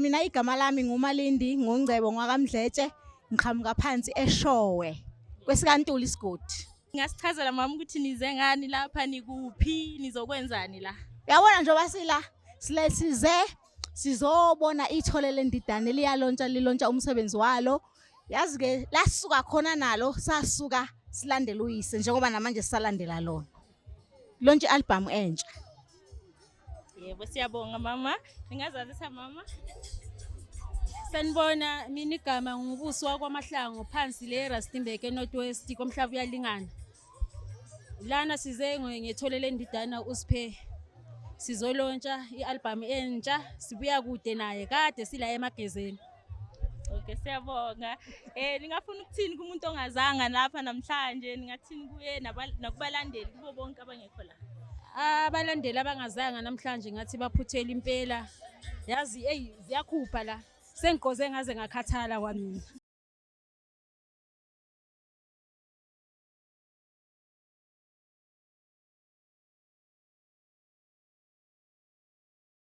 mina igama lami nguMalindi Ngongcebo ngwakamdletshe ngiqhamuka phansi eShowe kwesikaNtuli isigodi. Ngasichazela mama ukuthi nize ngani lapha nikuphi nizokwenzani la. Uyabona njengoba sila sizobona ithole lendidane lilontsha umsebenzi walo. Yazi ke lasuka khona nalo sasuka silandela uyise njengoba namanje sisalandela lona. Lonke album entsha. Yebo siyabonga mama. Ngingazazisa mama. Sanibona mina igama ngubuso wakwaMahlango phansi le Rustenburg eNorthwest komhlaba uyalingana. Lana size ngethole lendidana uSiphe. Sizolontsha ialbum entsha sibuya kude naye kade sila emagezeni. Okay siyabonga. Ningafuna ukuthini kumuntu ongazanga lapha namhlanje ningathini kuye nakubalandeli kubo bonke abangekho la. Abalandeli abangazanga namhlanje ngathi baphuthela impela. Yazi ziyakhupha la. Sengiqoze ngaze ngakhathala kwamina.